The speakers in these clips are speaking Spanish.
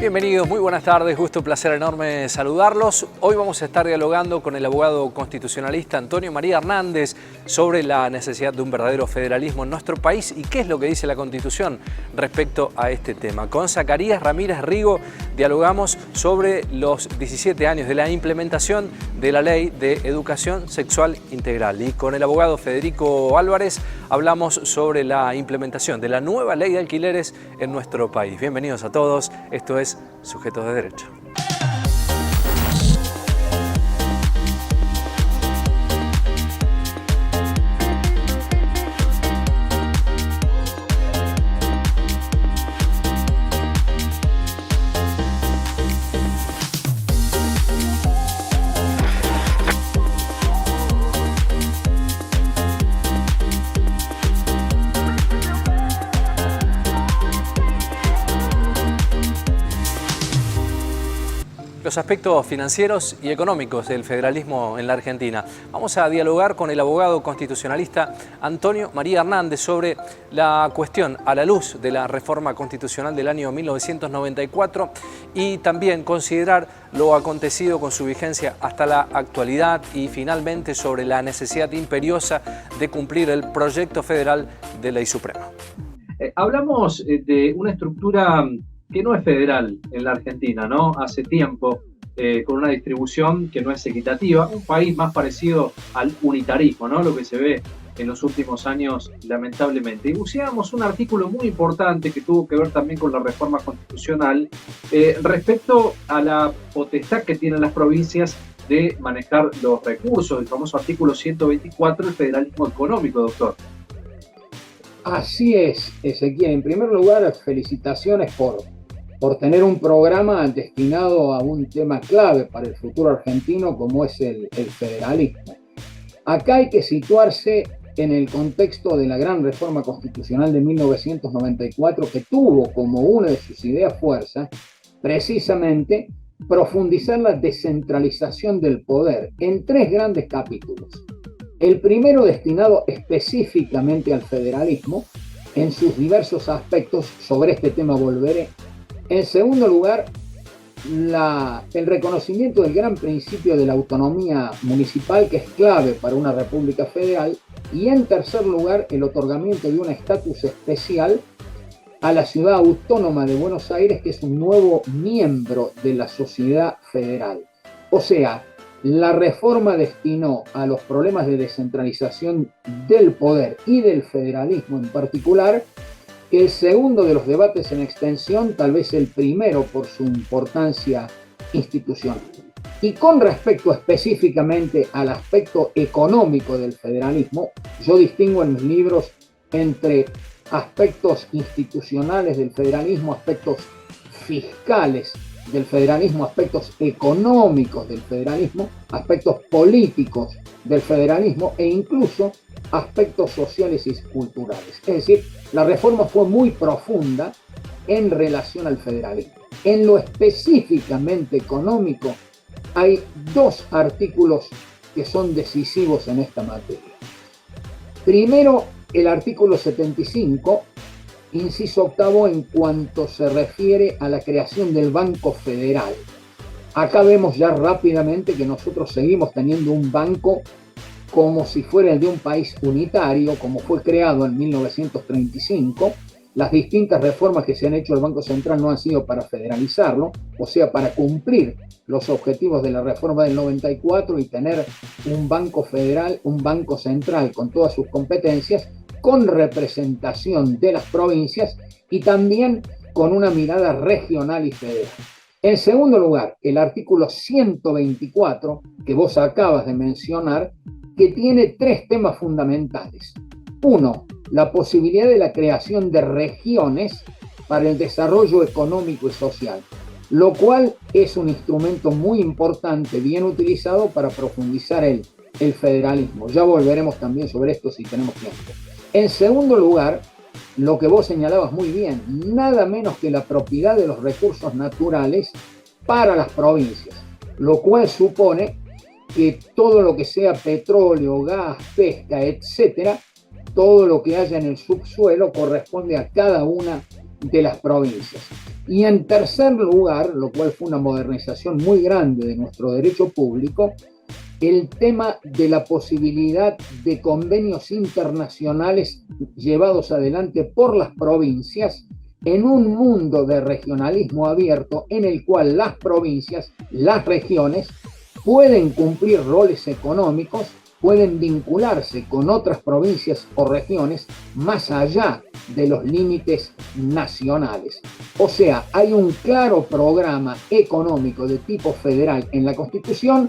Bienvenidos, muy buenas tardes, gusto, placer enorme saludarlos. Hoy vamos a estar dialogando con el abogado constitucionalista Antonio María Hernández sobre la necesidad de un verdadero federalismo en nuestro país y qué es lo que dice la Constitución respecto a este tema. Con Zacarías Ramírez Rigo dialogamos sobre los 17 años de la implementación de la Ley de Educación Sexual Integral. Y con el abogado Federico Álvarez hablamos sobre la implementación de la nueva Ley de Alquileres en nuestro país. Bienvenidos a todos, esto es Sujetos de Derecho. Los aspectos financieros y económicos del federalismo en la Argentina. Vamos a dialogar con el abogado constitucionalista Antonio María Hernández sobre la cuestión a la luz de la reforma constitucional del año 1994 y también considerar lo acontecido con su vigencia hasta la actualidad y finalmente sobre la necesidad imperiosa de cumplir el proyecto federal de ley suprema. Hablamos de una estructura que no es federal en la Argentina, ¿no? Hace tiempo, con una distribución que no es equitativa, un país más parecido al unitarismo, ¿no? Lo que se ve en los últimos años, lamentablemente. Y usábamos un artículo muy importante que tuvo que ver también con la reforma constitucional respecto a la potestad que tienen las provincias de manejar los recursos, el famoso artículo 124, el federalismo económico, doctor. Así es, Ezequiel. En primer lugar, felicitaciones por tener un programa destinado a un tema clave para el futuro argentino como es el federalismo. Acá hay que situarse en el contexto de la gran reforma constitucional de 1994 que tuvo como una de sus ideas fuerza precisamente profundizar la descentralización del poder en tres grandes capítulos. El primero destinado específicamente al federalismo en sus diversos aspectos, sobre este tema volveré. En segundo lugar, el reconocimiento del gran principio de la autonomía municipal, que es clave para una república federal. Y en tercer lugar, el otorgamiento de un estatus especial a la ciudad autónoma de Buenos Aires, que es un nuevo miembro de la sociedad federal. O sea, la reforma destinó a los problemas de descentralización del poder y del federalismo en particular el segundo de los debates en extensión, tal vez el primero por su importancia institucional. Y con respecto específicamente al aspecto económico del federalismo, yo distingo en mis libros entre aspectos institucionales del federalismo, aspectos fiscales del federalismo, aspectos económicos del federalismo, aspectos políticos del federalismo e incluso aspectos sociales y culturales. Es decir, la reforma fue muy profunda en relación al federalismo. En lo específicamente económico, hay dos artículos que son decisivos en esta materia. Primero, el artículo 75, inciso octavo, en cuanto se refiere a la creación del Banco Federal. Acá vemos ya rápidamente que nosotros seguimos teniendo un banco como si fuera el de un país unitario, como fue creado en 1935. Las distintas reformas que se han hecho al Banco Central no han sido para federalizarlo, o sea, para cumplir los objetivos de la reforma del 94 y tener un banco federal, un banco central con todas sus competencias, con representación de las provincias y también con una mirada regional y federal. En segundo lugar, el artículo 124, que vos acabas de mencionar, que tiene tres temas fundamentales. Uno, la posibilidad de la creación de regiones para el desarrollo económico y social, lo cual es un instrumento muy importante, bien utilizado para profundizar el federalismo. Ya volveremos también sobre esto si tenemos tiempo. En segundo lugar, lo que vos señalabas muy bien, nada menos que la propiedad de los recursos naturales para las provincias, lo cual supone que todo lo que sea petróleo, gas, pesca, etcétera, todo lo que haya en el subsuelo corresponde a cada una de las provincias. Y en tercer lugar, lo cual fue una modernización muy grande de nuestro derecho público, el tema de la posibilidad de convenios internacionales llevados adelante por las provincias en un mundo de regionalismo abierto en el cual las provincias, las regiones, pueden cumplir roles económicos, pueden vincularse con otras provincias o regiones más allá de los límites nacionales. O sea, hay un claro programa económico de tipo federal en la Constitución,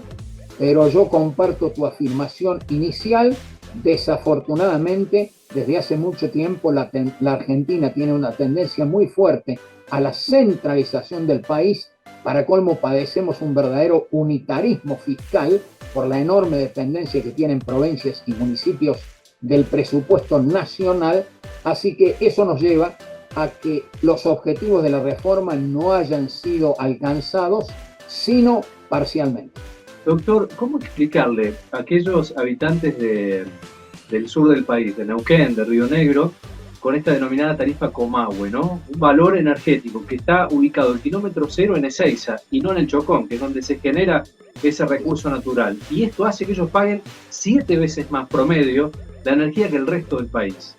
pero yo comparto tu afirmación inicial. Desafortunadamente, desde hace mucho tiempo la Argentina tiene una tendencia muy fuerte a la centralización del país. Para colmo, padecemos un verdadero unitarismo fiscal por la enorme dependencia que tienen provincias y municipios del presupuesto nacional, así que eso nos lleva a que los objetivos de la reforma no hayan sido alcanzados, sino parcialmente. Doctor, ¿cómo explicarle a aquellos habitantes del sur del país, de Neuquén, de Río Negro, con esta denominada tarifa Comahue, ¿no? Un valor energético que está ubicado el kilómetro cero en Ezeiza y no en el Chocón, que es donde se genera ese recurso natural? Y esto hace que ellos paguen 7 veces más promedio la energía que el resto del país.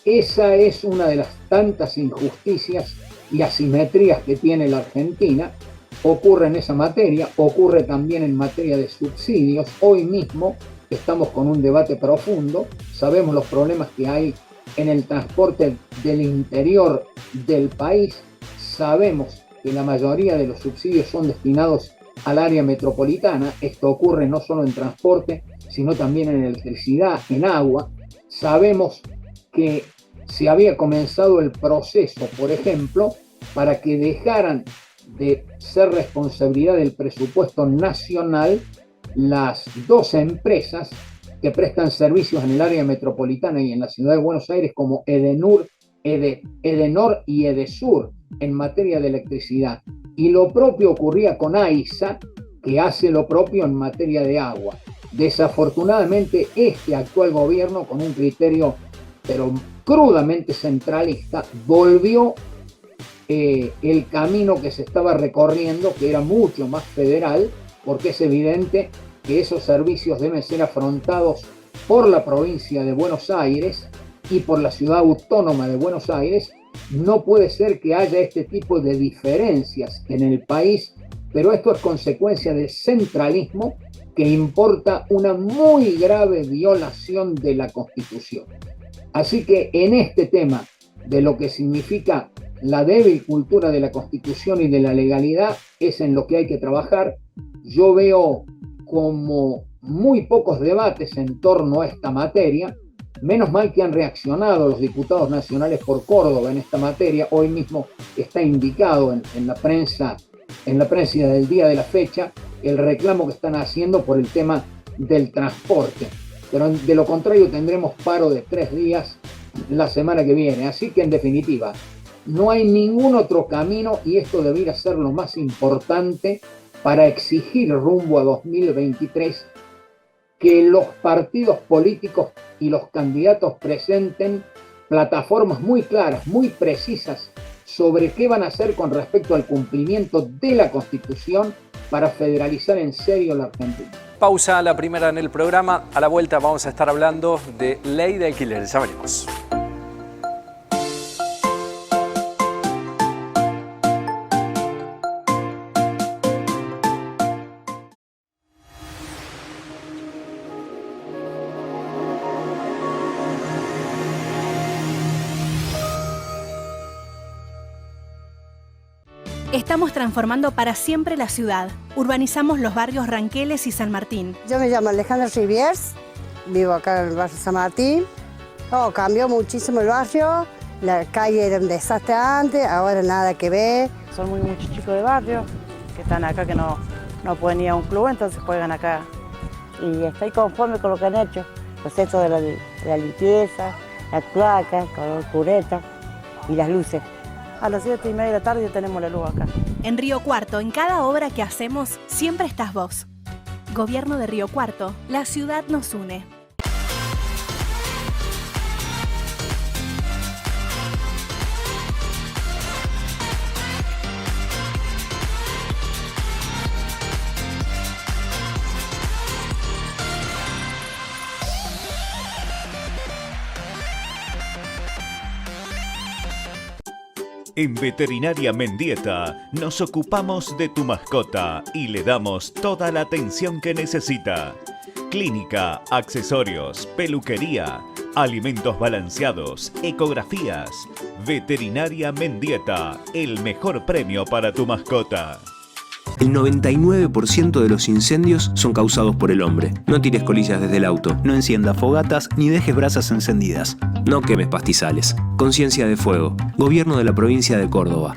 Esa es una de las tantas injusticias y asimetrías que tiene la Argentina. Ocurre en esa materia, ocurre también en materia de subsidios. Hoy mismo estamos con un debate profundo, sabemos los problemas que hay en el transporte del interior del país, sabemos que la mayoría de los subsidios son destinados al área metropolitana. Esto ocurre no solo en transporte, sino también en electricidad, en agua. Sabemos que se había comenzado el proceso, por ejemplo, para que dejaran de ser responsabilidad del presupuesto nacional las 2 empresas que prestan servicios en el área metropolitana y en la ciudad de Buenos Aires, como Edenor y Edesur, en materia de electricidad. Y lo propio ocurría con AISA, que hace lo propio en materia de agua. Desafortunadamente, este actual gobierno, con un criterio pero crudamente centralista, volvió el camino que se estaba recorriendo, que era mucho más federal, porque es evidente que esos servicios deben ser afrontados por la provincia de Buenos Aires y por la ciudad autónoma de Buenos Aires. No puede ser que haya este tipo de diferencias en el país, pero esto es consecuencia del centralismo que importa una muy grave violación de la Constitución. Así que en este tema de lo que significa la débil cultura de la Constitución y de la legalidad es en lo que hay que trabajar. Yo veo como muy pocos debates en torno a esta materia. Menos mal que han reaccionado los diputados nacionales por Córdoba en esta materia. Hoy mismo está indicado en la prensa del día de la fecha, el reclamo que están haciendo por el tema del transporte. Pero de lo contrario tendremos paro de 3 días la semana que viene. Así que en definitiva, no hay ningún otro camino, y esto debería ser lo más importante para exigir rumbo a 2023 que los partidos políticos y los candidatos presenten plataformas muy claras, muy precisas sobre qué van a hacer con respecto al cumplimiento de la Constitución para federalizar en serio la Argentina. Pausa, la primera en el programa. A la vuelta vamos a estar hablando de ley de alquileres. Ya venimos. Estamos transformando para siempre la ciudad. Urbanizamos los barrios Ranqueles y San Martín. Yo me llamo Alejandra Riviers, vivo acá en el barrio San Martín. Cambió muchísimo el barrio, la calle era un desastre antes, ahora nada que ver. Son muchos chicos de barrio que están acá, que no pueden ir a un club, entonces juegan acá. Y estoy conforme con lo que han hecho, el proceso de la limpieza, las placas, con la cureta y las luces. A las 7:30 de la tarde ya tenemos la luz acá. En Río Cuarto, en cada obra que hacemos, siempre estás vos. Gobierno de Río Cuarto, la ciudad nos une. En Veterinaria Mendieta nos ocupamos de tu mascota y le damos toda la atención que necesita. Clínica, accesorios, peluquería, alimentos balanceados, ecografías. Veterinaria Mendieta, el mejor premio para tu mascota. El 99% de los incendios son causados por el hombre. No tires colillas desde el auto. No enciendas fogatas ni dejes brasas encendidas. No quemes pastizales. Conciencia de Fuego. Gobierno de la provincia de Córdoba.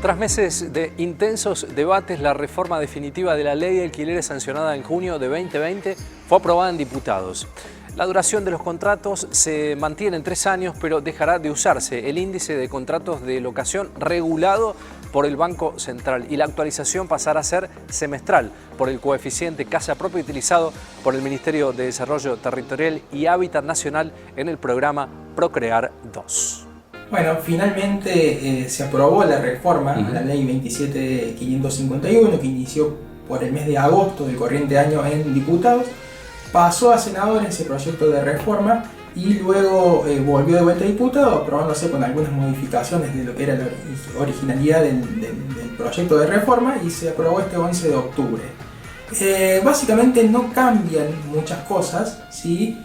Tras meses de intensos debates, la reforma definitiva de la ley de alquileres sancionada en junio de 2020 fue aprobada en diputados. La duración de los contratos se mantiene en 3 años, pero dejará de usarse el índice de contratos de locación regulado por el Banco Central y la actualización pasará a ser semestral por el coeficiente casa propia utilizado por el Ministerio de Desarrollo Territorial y Hábitat Nacional en el programa Procrear 2. Bueno, finalmente se aprobó la reforma a la ley 27.551 que inició por el mes de agosto del corriente año en diputados, pasó a senadores ese proyecto de reforma y luego volvió de vuelta a diputados, aprobándose con algunas modificaciones de lo que era la originalidad del proyecto de reforma y se aprobó este 11 de octubre. Básicamente no cambian muchas cosas, ¿sí?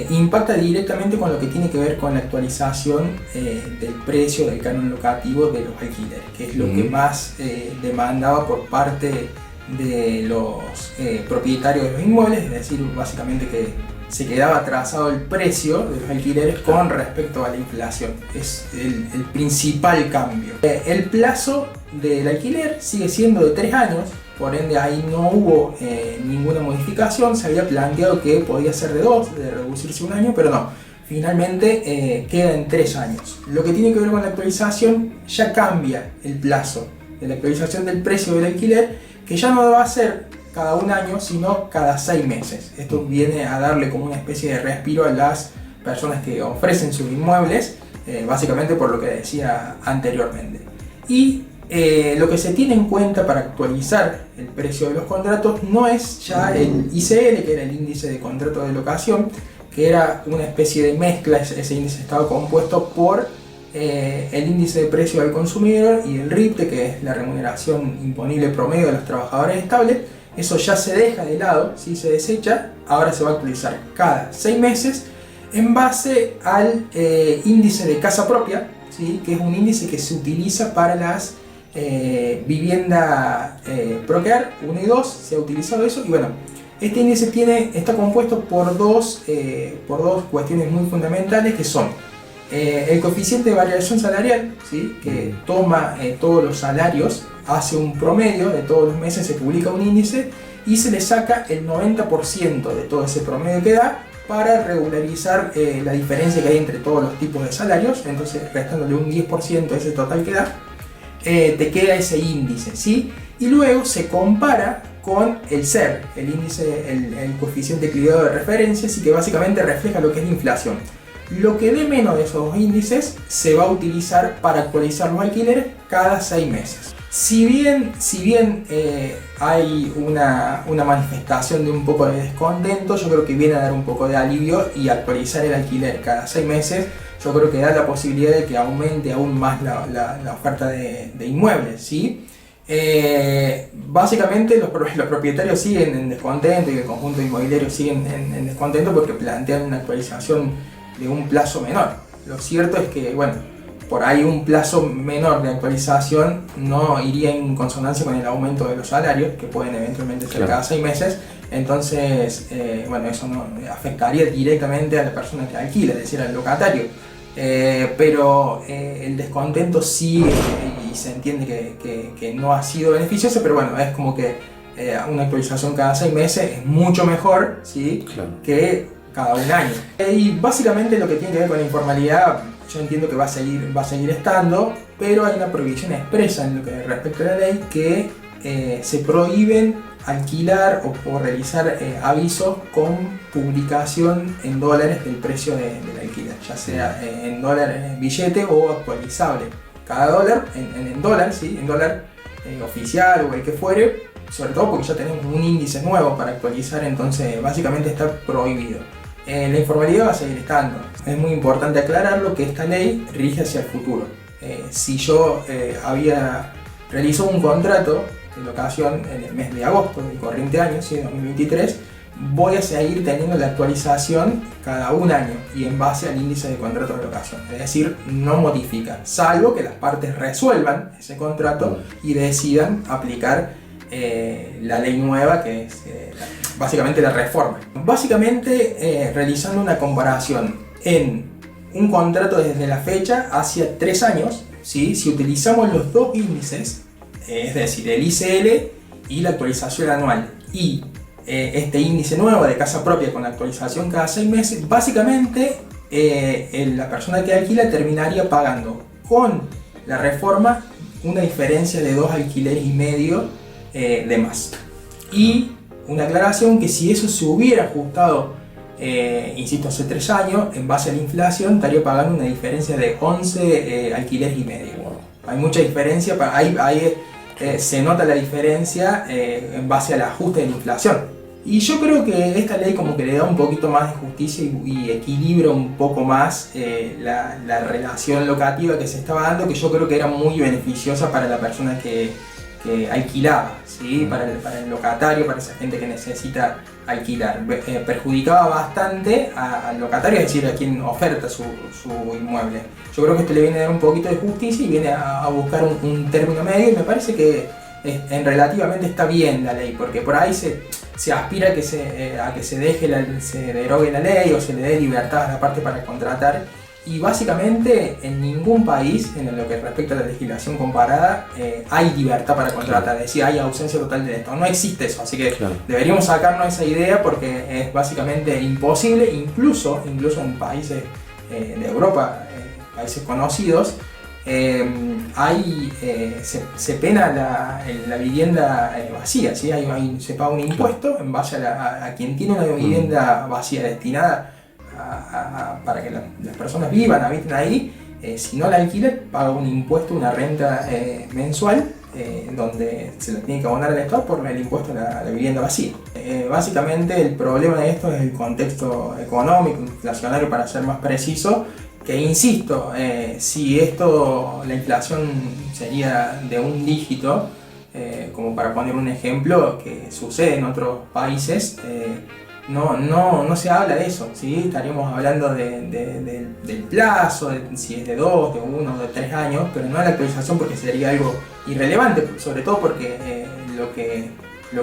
Impacta directamente con lo que tiene que ver con la actualización del precio del canon locativo de los alquileres, que es lo que más demandaba por parte de los propietarios de los inmuebles, es decir, básicamente que se quedaba atrasado el precio de los alquileres con respecto a la inflación. Es el principal cambio. El plazo del alquiler sigue siendo de 3 años, por ende ahí no hubo ninguna modificación. Se había planteado que podía ser de 2, de reducirse 1 año, pero no. Finalmente queda en 3 años. Lo que tiene que ver con la actualización, ya cambia el plazo de la actualización del precio del alquiler, que ya no va a ser cada 1 año, sino cada 6 meses. Esto viene a darle como una especie de respiro a las personas que ofrecen sus inmuebles, básicamente por lo que decía anteriormente. Y lo que se tiene en cuenta para actualizar el precio de los contratos no es ya el ICL, que era el índice de contrato de locación, que era una especie de mezcla. Ese índice estaba compuesto por el índice de precio al consumidor y el RIPTE, que es la remuneración imponible promedio de los trabajadores estables. Eso ya se deja de lado, ¿sí? Se desecha. Ahora se va a actualizar cada 6 meses en base al índice de casa propia, ¿sí? Que es un índice que se utiliza para las vivienda Procrear 1 y 2, se ha utilizado eso. Y bueno, este índice está compuesto por dos cuestiones muy fundamentales, que son el coeficiente de variación salarial, ¿sí? Que toma todos los salarios, hace un promedio de todos los meses, se publica un índice y se le saca el 90% de todo ese promedio que da para regularizar la diferencia que hay entre todos los tipos de salarios. Entonces, restándole un 10% de ese total que da, te queda ese índice, ¿sí? Y luego se compara con el CER, el índice, el coeficiente equilibrado de referencia, así que básicamente refleja lo que es la inflación. Lo que dé menos de esos dos índices se va a utilizar para actualizar los alquileres cada 6 meses. Si bien hay una manifestación de un poco de descontento, yo creo que viene a dar un poco de alivio, y actualizar el alquiler cada 6 meses yo creo que da la posibilidad de que aumente aún más la oferta de inmuebles, ¿sí? Básicamente los propietarios siguen en descontento y el conjunto inmobiliario siguen en descontento porque plantean una actualización de un plazo menor. Lo cierto es que, bueno, por ahí un plazo menor de actualización no iría en consonancia con el aumento de los salarios, que pueden eventualmente ser cada 6 meses. Entonces, bueno, eso no afectaría directamente a la persona que alquila, es decir, al locatario. pero el descontento sí, y se entiende que no ha sido beneficioso, pero bueno, es como que una actualización cada 6 meses es mucho mejor, ¿sí? Claro, que cada un año. Y básicamente lo que tiene que ver con la informalidad, yo entiendo que va a seguir estando, pero hay una prohibición expresa en lo que respecta a la ley que se prohíben alquilar o realizar avisos con publicación en dólares del precio del alquiler, ya sea en dólar billete o actualizable. Cada dólar, en dólar, ¿sí? En dólar oficial o el que fuere, sobre todo porque ya tenemos un índice nuevo para actualizar, entonces básicamente está prohibido. La informalidad va a seguir estando. Es muy importante aclararlo que esta ley rige hacia el futuro. Si yo había realizado un contrato de locación en el mes de agosto del corriente año, ¿sí? 2023, voy a seguir teniendo la actualización cada un año y en base al índice de contrato de locación. Es decir, no modifica, salvo que las partes resuelvan ese contrato y decidan aplicar la ley nueva, que es básicamente la reforma. Básicamente realizando una comparación en un contrato desde la fecha hacia 3 años, ¿sí? Si utilizamos los dos índices, es decir, el ICL y la actualización anual, y este índice nuevo de casa propia con la actualización cada 6 meses, básicamente la persona que alquila terminaría pagando con la reforma una diferencia de 2 alquileres y medio de más. Y una aclaración que si eso se hubiera ajustado, insisto, hace 3 años, en base a la inflación, estaría pagando una diferencia de 11 alquileres y medio. Hay mucha diferencia, ahí se nota la diferencia en base al ajuste de la inflación. Y yo creo que esta ley como que le da un poquito más de justicia y equilibra un poco más la relación locativa que se estaba dando, que yo creo que era muy beneficiosa para la persona que alquilaba, ¿sí? Para el locatario, para esa gente que necesita alquilar. Perjudicaba bastante al locatario, es decir, a quien oferta su inmueble. Yo creo que esto le viene a dar un poquito de justicia y viene a buscar un término medio, y me parece que relativamente está bien la ley, porque por ahí se aspira a que se derogue la ley o se le dé libertad a la parte para contratar. Y básicamente en ningún país, en lo que respecta a la legislación comparada, hay libertad para contratar, es decir, hay ausencia total de esto. No existe eso, así que deberíamos sacarnos esa idea porque es básicamente imposible, incluso en países de Europa, países conocidos, se pena la vivienda vacía, ¿sí? Se paga un impuesto en base a quien tiene una vivienda vacía destinada para que las personas habiten ahí. Si no la alquila, paga un impuesto, una renta mensual, donde se lo tiene que abonar al Estado por el impuesto a la vivienda vacía. Básicamente el problema de esto es el contexto económico, inflacionario para ser más preciso, que insisto, si la inflación sería de un dígito, como para poner un ejemplo que sucede en otros países, no se habla de eso, ¿sí? Estaríamos hablando del plazo, si es de 2, de 1, de 3 años, pero no de la actualización, porque sería algo irrelevante, sobre todo porque lo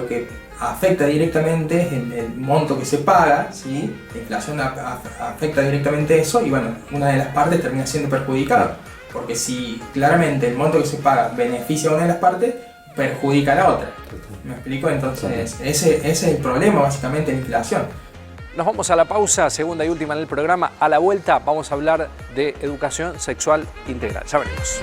que afecta directamente es el monto que se paga, ¿sí? La inflación afecta directamente eso, y bueno, una de las partes termina siendo perjudicada, porque si claramente el monto que se paga beneficia a una de las partes, perjudica a la otra. ¿Me explico? Entonces ese es el problema básicamente de la inflación. Nos vamos a la pausa, segunda y última en el programa. A la vuelta vamos a hablar de educación sexual integral. Ya veremos.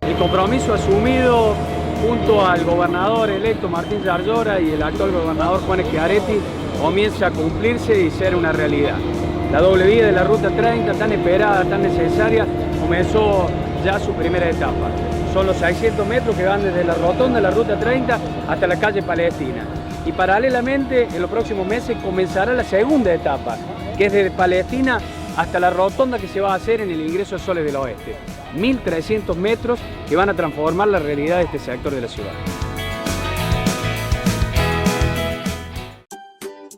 El compromiso asumido junto al gobernador electo Martín Yarlora y el actual gobernador Juan Schiaretti comienza a cumplirse y ser una realidad. La doble vía de la Ruta 30, tan esperada, tan necesaria, comenzó ya su primera etapa. Son los 600 metros que van desde la rotonda de la Ruta 30 hasta la calle Palestina. Y paralelamente, en los próximos meses comenzará la segunda etapa, que es desde Palestina hasta la rotonda que se va a hacer en el ingreso a Soles del Oeste. 1.300 metros que van a transformar la realidad de este sector de la ciudad.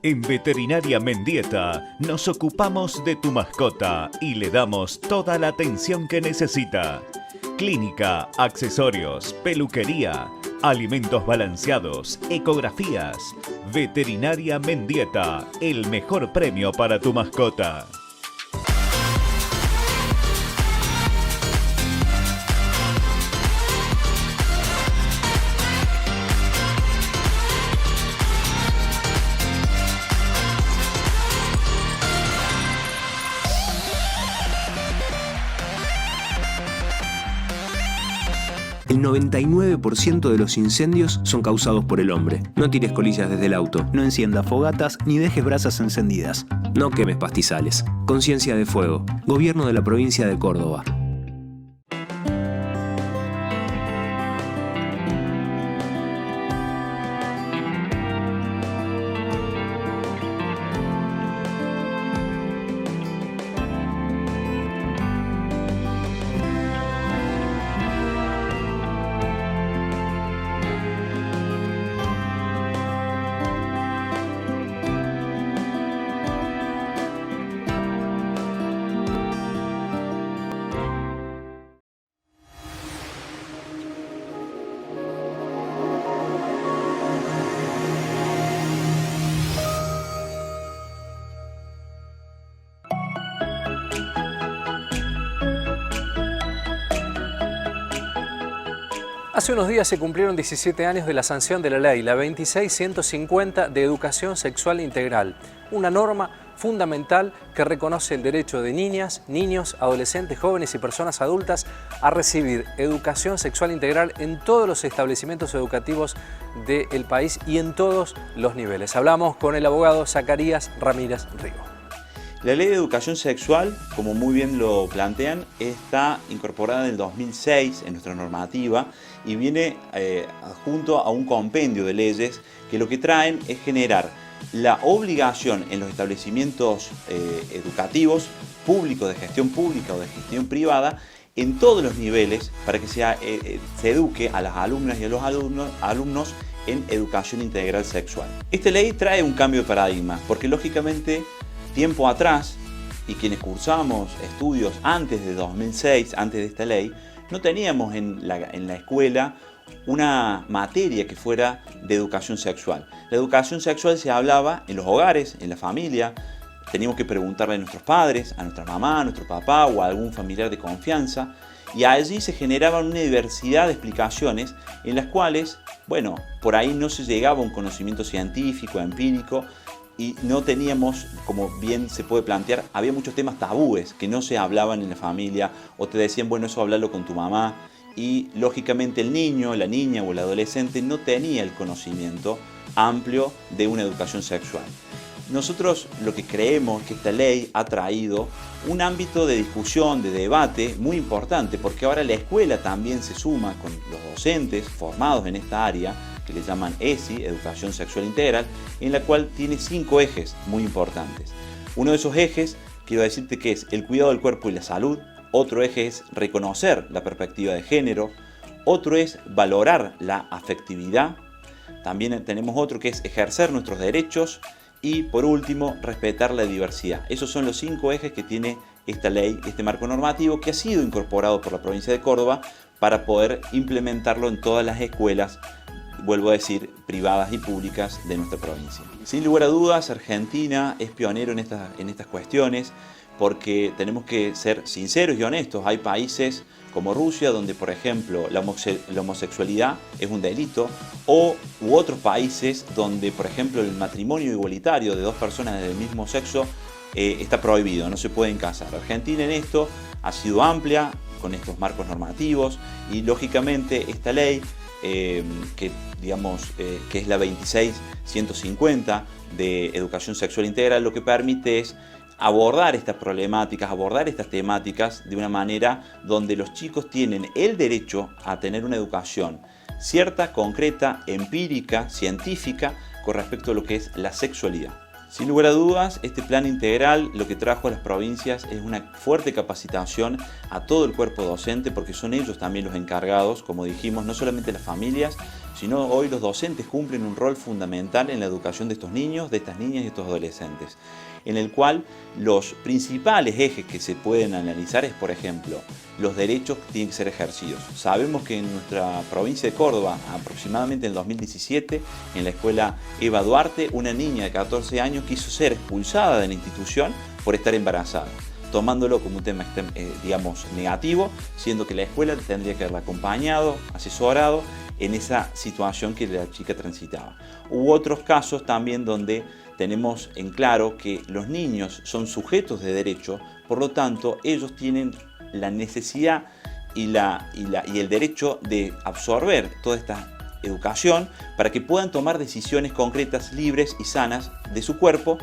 En Veterinaria Mendieta nos ocupamos de tu mascota y le damos toda la atención que necesita. Clínica, accesorios, peluquería, alimentos balanceados, ecografías. Veterinaria Mendieta, el mejor premio para tu mascota. El 99% de los incendios son causados por el hombre. No tires colillas desde el auto. No enciendas fogatas ni dejes brasas encendidas. No quemes pastizales. Conciencia de fuego. Gobierno de la provincia de Córdoba. Hace unos días se cumplieron 17 años de la sanción de la ley, la 26150 de educación sexual integral, una norma fundamental que reconoce el derecho de niñas, niños, adolescentes, jóvenes y personas adultas a recibir educación sexual integral en todos los establecimientos educativos del país y en todos los niveles. Hablamos con el abogado Zacarías Ramírez Rigo. La Ley de Educación Sexual, como muy bien lo plantean, está incorporada en el 2006 en nuestra normativa y viene adjunto a un compendio de leyes que lo que traen es generar la obligación en los establecimientos educativos, públicos, de gestión pública o de gestión privada, en todos los niveles para que se eduque a las alumnas y a los alumnos en educación integral sexual. Esta ley trae un cambio de paradigma porque lógicamente tiempo atrás, y quienes cursamos estudios antes de 2006, antes de esta ley, no teníamos en la escuela una materia que fuera de educación sexual. La educación sexual se hablaba en los hogares, en la familia. Teníamos que preguntarle a nuestros padres, a nuestra mamá, a nuestro papá o a algún familiar de confianza. Y allí se generaba una diversidad de explicaciones en las cuales, bueno, por ahí no se llegaba a un conocimiento científico, empírico, y no teníamos, como bien se puede plantear, había muchos temas tabúes que no se hablaban en la familia o te decían, bueno, eso hablarlo con tu mamá. Y lógicamente el niño, la niña o el adolescente no tenía el conocimiento amplio de una educación sexual. Nosotros lo que creemos que esta ley ha traído un ámbito de discusión, de debate muy importante, porque ahora la escuela también se suma con los docentes formados en esta área, que le llaman ESI, Educación Sexual Integral, en la cual tiene 5 ejes muy importantes. Uno de esos ejes, quiero decirte que es el cuidado del cuerpo y la salud. Otro eje es reconocer la perspectiva de género. Otro es valorar la afectividad. También tenemos otro que es ejercer nuestros derechos. Y por último, respetar la diversidad. Esos son los 5 ejes que tiene esta ley, este marco normativo que ha sido incorporado por la provincia de Córdoba para poder implementarlo en todas las escuelas, vuelvo a decir, privadas y públicas de nuestra provincia. Sin lugar a dudas, Argentina es pionero en estas cuestiones porque tenemos que ser sinceros y honestos. Hay países como Rusia, donde por ejemplo la homosexualidad es un delito, u otros países donde por ejemplo el matrimonio igualitario de 2 personas del mismo sexo está prohibido, no se pueden casar. Argentina en esto ha sido amplia con estos marcos normativos y lógicamente esta ley que es la 26150 de educación sexual integral, lo que permite es abordar estas problemáticas, abordar estas temáticas de una manera donde los chicos tienen el derecho a tener una educación cierta, concreta, empírica, científica con respecto a lo que es la sexualidad. Sin lugar a dudas, este plan integral lo que trajo a las provincias es una fuerte capacitación a todo el cuerpo docente porque son ellos también los encargados, como dijimos, no solamente las familias, sino hoy los docentes cumplen un rol fundamental en la educación de estos niños, de estas niñas y estos adolescentes, en el cual los principales ejes que se pueden analizar es, por ejemplo, los derechos que tienen que ser ejercidos. Sabemos que en nuestra provincia de Córdoba, aproximadamente en el 2017, en la escuela Eva Duarte, una niña de 14 años quiso ser expulsada de la institución por estar embarazada, tomándolo como un tema, digamos, negativo, siendo que la escuela tendría que haberla acompañado, asesorado en esa situación que la chica transitaba. Hubo otros casos también donde tenemos en claro que los niños son sujetos de derecho, por lo tanto ellos tienen la necesidad y el derecho de absorber toda esta educación para que puedan tomar decisiones concretas, libres y sanas de su cuerpo,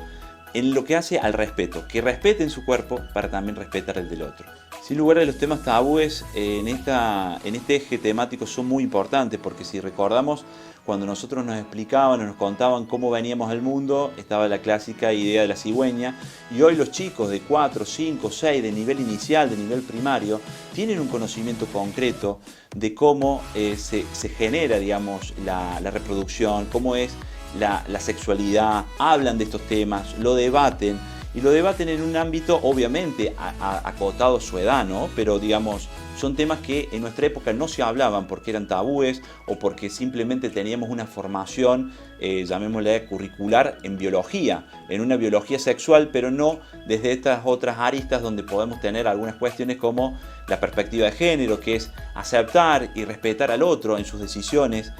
en lo que hace al respeto, que respeten su cuerpo para también respetar el del otro. Sin lugar a los temas tabúes en este eje temático son muy importantes, porque si recordamos, cuando nosotros nos explicaban o nos contaban cómo veníamos al mundo, estaba la clásica idea de la cigüeña, y hoy los chicos de 4, 5, 6, de nivel inicial, de nivel primario, tienen un conocimiento concreto de cómo se genera, digamos, la reproducción, cómo es la sexualidad, hablan de estos temas, lo debaten, y lo debaten en un ámbito obviamente acotado a su edad, ¿no? Pero digamos, son temas que en nuestra época no se hablaban porque eran tabúes o porque simplemente teníamos una formación, llamémosla curricular, en biología, en una biología sexual, pero no desde estas otras aristas donde podemos tener algunas cuestiones como la perspectiva de género, que es aceptar y respetar al otro en sus decisiones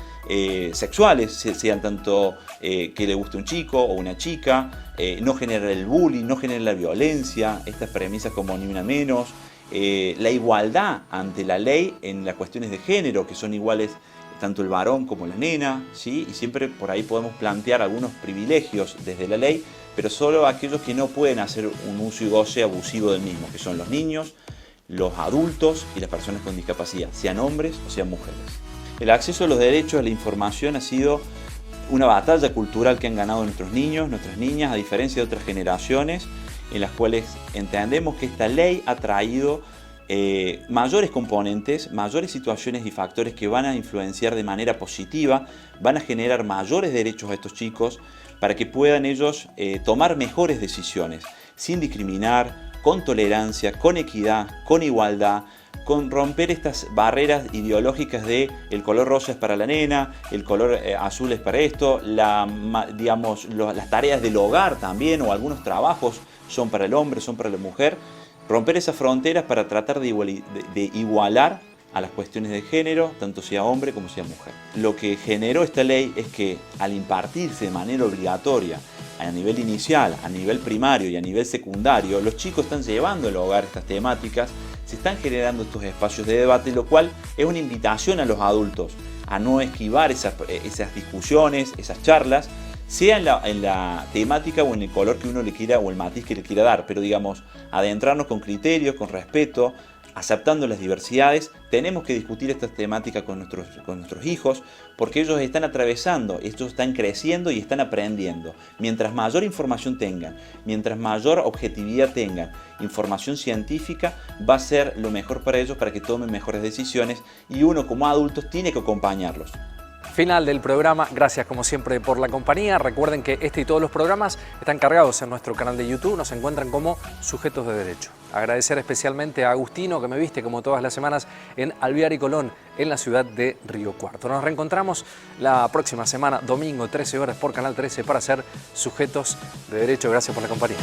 sexuales, sean tanto que le guste un chico o una chica, no generar el bullying, no generar la violencia, estas premisas como ni una menos, la igualdad ante la ley en las cuestiones de género, que son iguales tanto el varón como la nena, ¿sí? Y siempre por ahí podemos plantear algunos privilegios desde la ley, pero solo aquellos que no pueden hacer un uso y goce abusivo del mismo, que son los niños, los adultos y las personas con discapacidad, sean hombres o sean mujeres. El acceso a los derechos a la información ha sido una batalla cultural que han ganado nuestros niños, nuestras niñas, a diferencia de otras generaciones, en las cuales entendemos que esta ley ha traído mayores componentes, mayores situaciones y factores que van a influenciar de manera positiva, van a generar mayores derechos a estos chicos para que puedan ellos tomar mejores decisiones, sin discriminar, con tolerancia, con equidad, con igualdad, con romper estas barreras ideológicas de el color rosa es para la nena, el color azul es para esto, digamos, las tareas del hogar también o algunos trabajos son para el hombre, son para la mujer. Romper esas fronteras para tratar de igualar a las cuestiones de género, tanto sea hombre como sea mujer. Lo que generó esta ley es que al impartirse de manera obligatoria a nivel inicial, a nivel primario y a nivel secundario, los chicos están llevando al hogar estas temáticas, se están generando estos espacios de debate, lo cual es una invitación a los adultos a no esquivar esas discusiones, esas charlas, sea en la temática o en el color que uno le quiera o el matiz que le quiera dar, pero digamos, adentrarnos con criterios, con respeto, aceptando las diversidades. Tenemos que discutir estas temáticas con nuestros hijos, porque ellos están atravesando, ellos están creciendo y están aprendiendo. Mientras mayor información tengan, mientras mayor objetividad tengan, información científica, va a ser lo mejor para ellos para que tomen mejores decisiones, y uno como adultos tiene que acompañarlos. Final del programa, gracias como siempre por la compañía. Recuerden que este y todos los programas están cargados en nuestro canal de YouTube, nos encuentran como Sujetos de Derecho. Agradecer especialmente a Agustino, que me viste como todas las semanas en Alvear y Colón, en la ciudad de Río Cuarto. Nos reencontramos la próxima semana, domingo, 13 horas por Canal 13, para hacer Sujetos de Derecho. Gracias por la compañía.